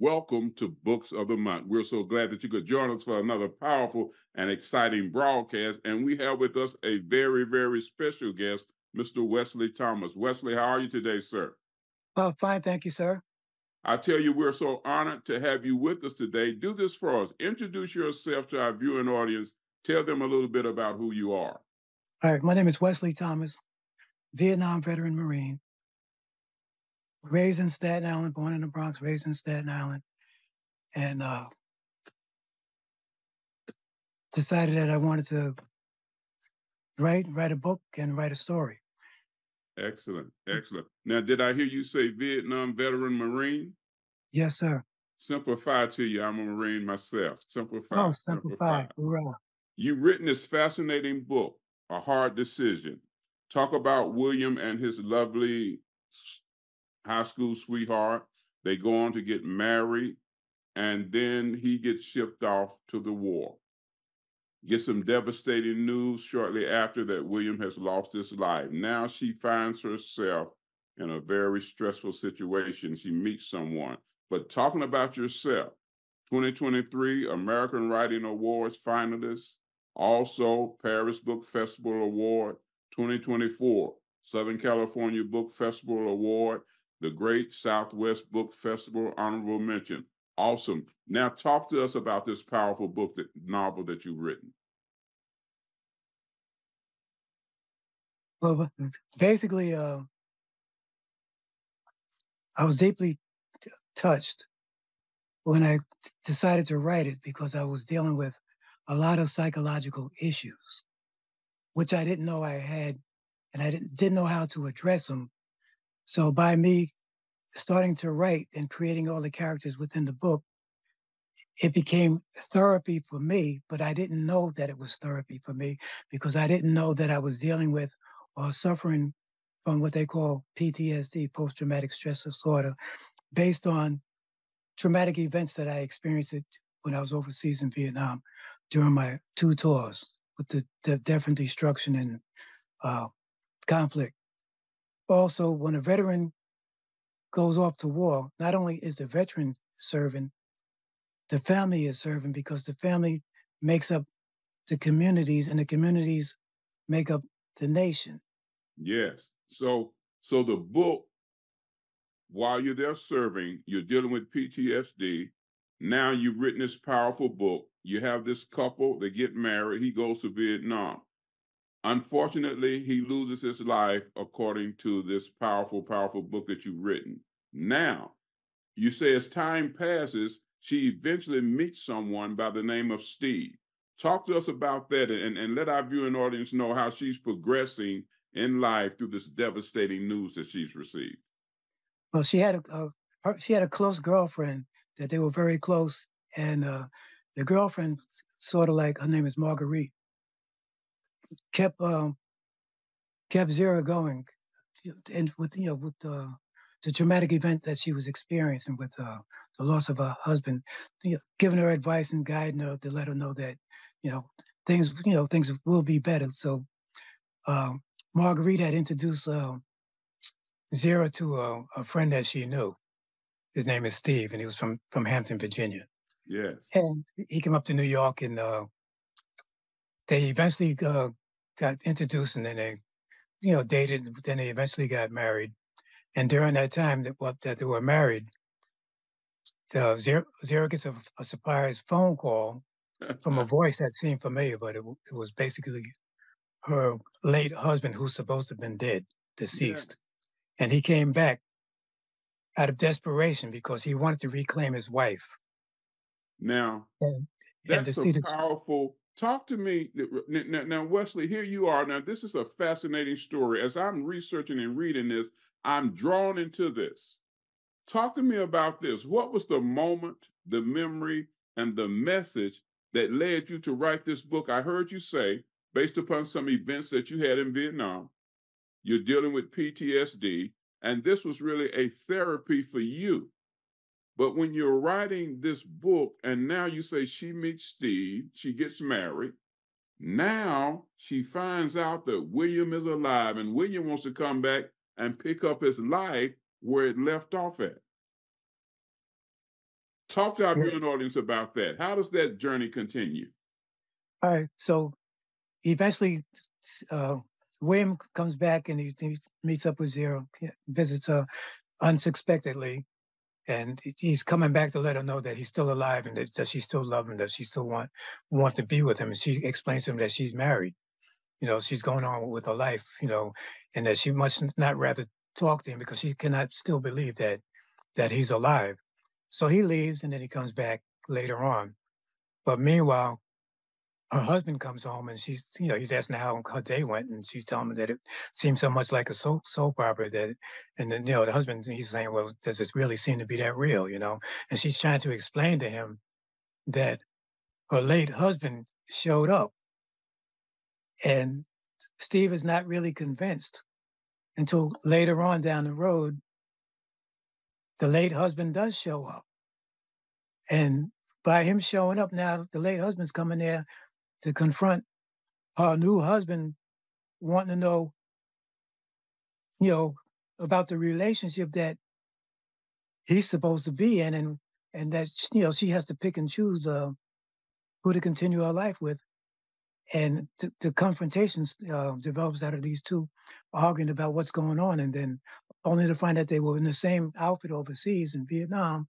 Welcome to Books of the Month. We're so glad that you could join us for another powerful and exciting broadcast. And we have with us a very, very special guest, Mr. Wesley Thomas. Wesley, how are you today, sir? Fine, thank you, sir. I tell you, we're so honored to have you with us today. Do this for us. Introduce yourself to our viewing audience. Tell them a little bit about who you are. All right, my name is Wesley Thomas, Vietnam veteran Marine, raised in Staten Island, born in the Bronx, raised in Staten Island, and decided that I wanted to write a book and write a story. Excellent, excellent. Now, did I hear you say Vietnam veteran Marine? Yes, sir. Simplify to you, I'm a Marine myself. Oh, Simplify, simplify. simplify. Hoorah. You've written this fascinating book, A Hard Decision. Talk about William and his lovely high school sweetheart. They go on to get married, and then he gets shipped off to the war. Get some devastating news shortly after that William has lost his life. Now she finds herself in a very stressful situation. She meets someone. But talking about yourself, 2023 American Writing Awards finalist, also Paris Book Festival Award, 2024 Southern California Book Festival Award, the Great Southwest Book Festival honorable mention. Awesome. Now talk to us about this powerful book, that novel that you've written. Well, basically, I was deeply touched when I decided to write it because I was dealing with a lot of psychological issues, which I didn't know I had, and I didn't know how to address them. So by me starting to write and creating all the characters within the book, it became therapy for me, but I didn't know that it was therapy for me because I didn't know that I was dealing with or suffering from what they call PTSD, post traumatic stress disorder, based on traumatic events that I experienced when I was overseas in Vietnam during my two tours with the death and destruction and uh, conflict. Also, when a veteran goes off to war, not only is the veteran serving, the family is serving because the family makes up the communities and the communities make up the nation. Yes. So the book, while you're there serving, you're dealing with PTSD. Now you've written this powerful book. You have this couple, they get married, he goes to Vietnam. Unfortunately, he loses his life according to this powerful, powerful book that you've written. Now, you say as time passes, she eventually meets someone by the name of Steve. Talk to us about that and let our viewing audience know how she's progressing in life through this devastating news that she's received. Well, she had a close girlfriend that they were very close, and the girlfriend, sort of like her name is Marguerite, kept kept Zera going, and with with the traumatic event that she was experiencing with the loss of her husband, giving her advice and guiding her to let her know that you know things will be better. So um, Marguerite had introduced Zera to a friend that she knew. His name is Steve, and he was from Hampton, Virginia. Yes. And he came up to New York, and they eventually got introduced, and then they dated. Then they eventually got married. And during that time that they were married, Zero gets a surprise phone call from a voice that seemed familiar, but it was basically her late husband who's supposed to have been dead, Yeah. deceased. And he came back out of desperation because he wanted to reclaim his wife Now, and, and to that's a see that. powerful. Talk to me now, Wesley. Here you are. Now, this is a fascinating story. As I'm researching and reading this, I'm drawn into this. Talk to me about this. What was the moment, the memory, and the message that led you to write this book? I heard you say, based upon some events that you had in Vietnam, you're dealing with PTSD, and this was really a therapy for you. But when you're writing this book, and now you say she meets Steve, she gets married. Now she finds out that William is alive, and William wants to come back and pick up his life where it left off at. Talk to our Yeah. viewing audience about that. How does that journey continue? All right. So eventually, uh, William comes back and he meets up with Zero, visits her unexpectedly, and he's coming back to let her know that he's still alive and that she still loves him, that she still want to be with him. And she explains to him that she's married. She's going on with her life. And that she must not rather talk to him because she cannot still believe that he's alive. So he leaves, and then he comes back later on. But meanwhile, her husband comes home, and he's asking how her day went, and she's telling him that it seems so much like a soap opera and then the husband, he's saying, well, does this really seem to be that real? And she's trying to explain to him that her late husband showed up, and Steve is not really convinced until later on down the road. The late husband does show up, and by him showing up now, the late husband's coming there to confront her new husband, wanting to know, you know, about the relationship that he's supposed to be in, and that she has to pick and choose who to continue her life with, and the confrontations develops out of these two arguing about what's going on, and then only to find that they were in the same outfit overseas in Vietnam,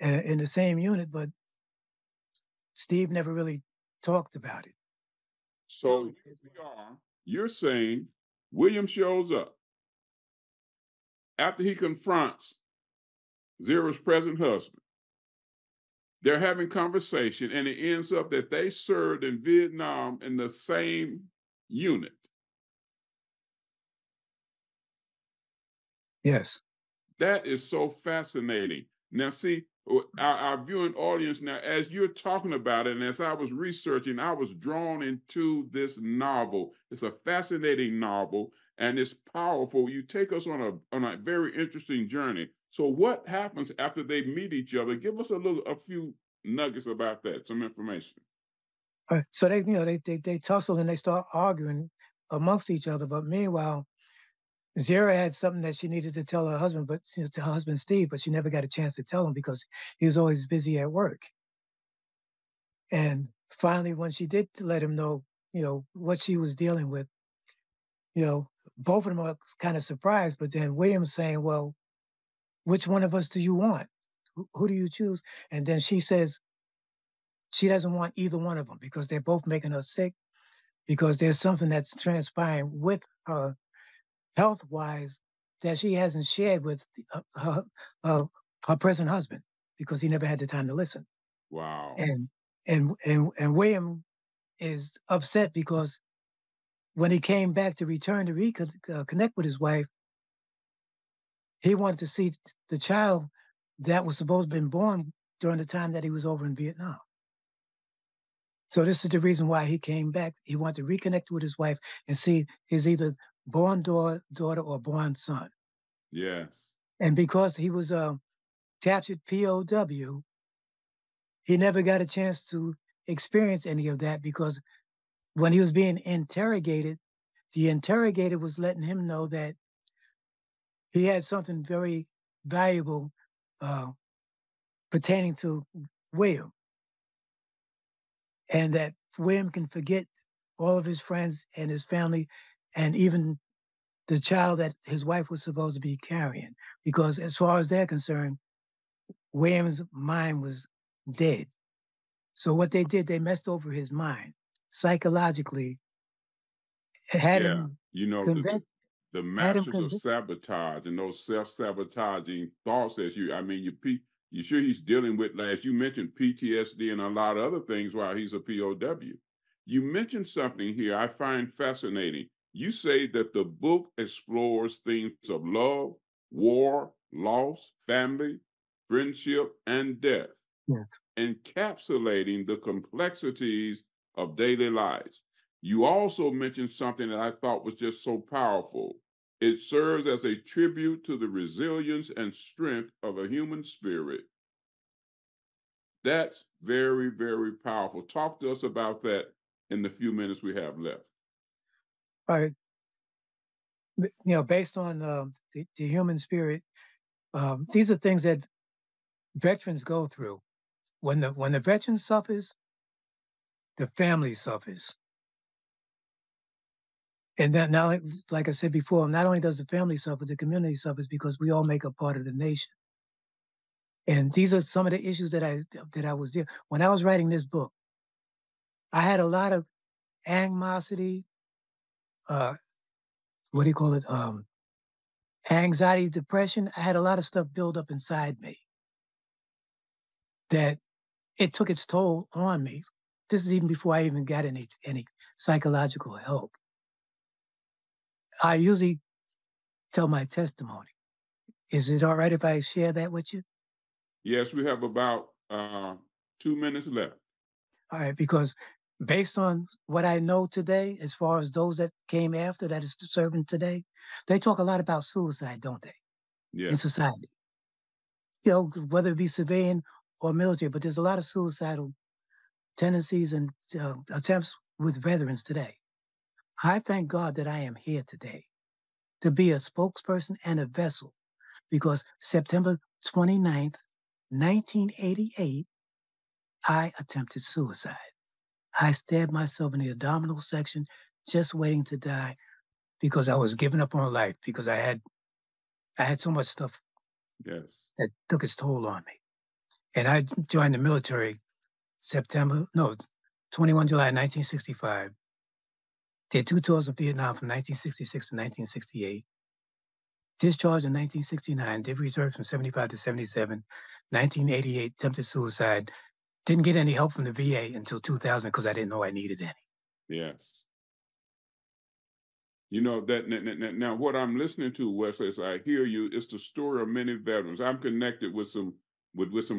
in the same unit, but Steve never really talked about it. So here we are. You're saying William shows up after he confronts Zera's present husband. They're having conversation, and it ends up that they served in Vietnam in the same unit. Yes. That is so fascinating. Now, see, our viewing audience now, as you're talking about it, and as I was researching, I was drawn into this novel. It's a fascinating novel, and it's powerful. You take us on a very interesting journey. So, what happens after they meet each other? Give us a few nuggets about that, some information. So they tussle and they start arguing amongst each other. But meanwhile, Zera had something that she needed to tell her husband, but to her husband Steve, but she never got a chance to tell him because he was always busy at work. And finally, when she did let him know, what she was dealing with, both of them are kind of surprised. But then William's saying, "Well, which one of us do you want? Who do you choose?" And then she says she doesn't want either one of them because they're both making her sick. Because there's something that's transpiring with her health wise that she hasn't shared with uh, her present husband because he never had the time to listen. Wow. And and William is upset because when he came back to return to connect with his wife, he wanted to see the child that was supposed to have been born during the time that he was over in Vietnam. So this is the reason why he came back. He wanted to reconnect with his wife and see his either born daughter or born son. Yes. And because he was captured POW, he never got a chance to experience any of that because when he was being interrogated, the interrogator was letting him know that he had something very valuable uh, pertaining to William, and that William can forget all of his friends and his family, and even the child that his wife was supposed to be carrying. Because as far as they're concerned, William's mind was dead. So what they did, they messed over his mind psychologically, had Yeah. him You know, convinced, the had him masters of convinced. sabotage and those self-sabotaging thoughts as you sure he's dealing with, like, as you mentioned, PTSD and a lot of other things while he's a POW. You mentioned something here I find fascinating. You say that the book explores themes of love, war, loss, family, friendship, and death, Yeah. encapsulating the complexities of daily lives. You also mentioned something that I thought was just so powerful. It serves as a tribute to the resilience and strength of the human spirit. That's very, very powerful. Talk to us about that in the few minutes we have left. All right. Based on the human spirit, these are things that veterans go through. When the veteran suffers, the family suffers. And that now, like I said before, not only does the family suffer, the community suffers because we all make up part of the nation. And these are some of the issues that I was there. When I was writing this book, I had a lot of animosity, uh, what do you call it? Anxiety, depression. I had a lot of stuff build up inside me that it took its toll on me. This is even before I even got any psychological help. I usually tell my testimony. Is it all right if I share that with you? Yes, we have about 2 minutes left. All right, because based on what I know today, as far as those that came after that is serving today, they talk a lot about suicide, don't they, in Yes, society? Whether it be civilian or military, but there's a lot of suicidal tendencies and attempts with veterans today. I thank God that I am here today to be a spokesperson and a vessel because September 29th, 1988, I attempted suicide. I stabbed myself in the abdominal section, just waiting to die because I was giving up on life because I had so much stuff yes, that took its toll on me. And I joined the military 21 July 1965. Did 2 tours of Vietnam from 1966 to 1968. Discharged in 1969. Did reserve from 75 to 77. 1988, attempted suicide. Didn't get any help from the VA until 2000 because I didn't know I needed any. yes. You know that now what I'm listening to, Wesley, as I hear you, it's the story of many veterans. I'm connected with some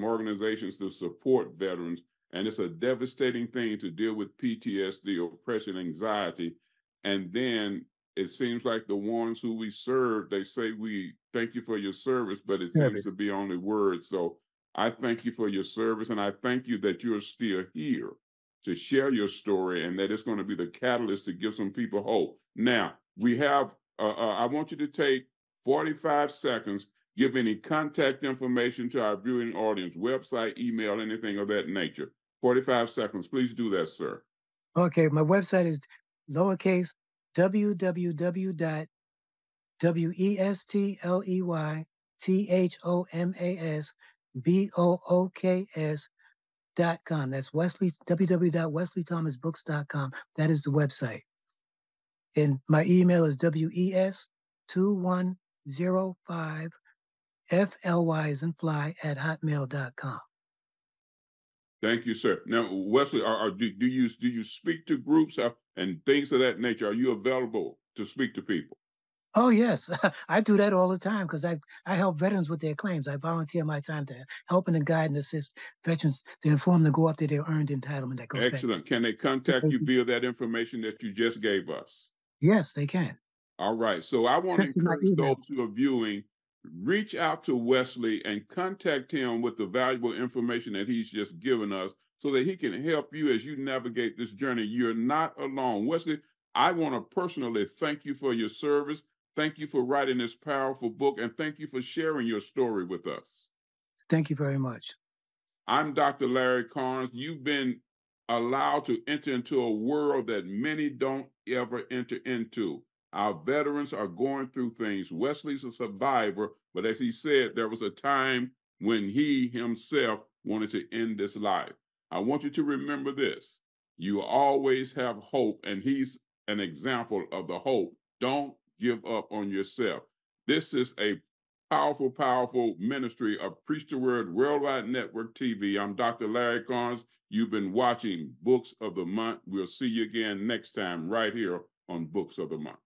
organizations to support veterans, and it's a devastating thing to deal with PTSD, oppression, anxiety, and then it seems like the ones who we serve, they say we thank you for your service, but it seems Service. to be only words. So I thank you for your service, and I thank you that you're still here to share your story, and that it's going to be the catalyst to give some people hope. Now, we have, I want you to take 45 seconds, give any contact information to our viewing audience, website, email, anything of that nature. 45 seconds. Please do that, sir. Okay, my website is lowercase www.wesleythomasbooks.com. That's www.wesleythomasbooks.com. That is the website. And my email is WES2105FLY as in fly at hotmail.com. Thank you, sir. Now, Wesley, do you speak to groups and things of that nature? Are you available to speak to people? Oh yes, I do that all the time because I help veterans with their claims. I volunteer my time to help and guide and assist veterans to inform them to go up to their earned entitlement that goes back Excellent. Can they to contact you safety. via that information that you just gave us? Yes, they can, All right. So I want to especially my encourage email. those who are viewing, reach out to Wesley and contact him with the valuable information that he's just given us so that he can help you as you navigate this journey. You're not alone. Wesley, I want to personally thank you for your service. Thank you for writing this powerful book, and thank you for sharing your story with us. Thank you very much. I'm Dr. Larry Carnes. You've been allowed to enter into a world that many don't ever enter into. Our veterans are going through things. Wesley's a survivor, but as he said, there was a time when he himself wanted to end this life. I want you to remember this. You always have hope, and he's an example of the hope. Don't give up on yourself. This is a powerful, powerful ministry of Preach the Word Worldwide Network TV. I'm Dr. Larry Carnes. You've been watching Books of the Month. We'll see you again next time right here on Books of the Month.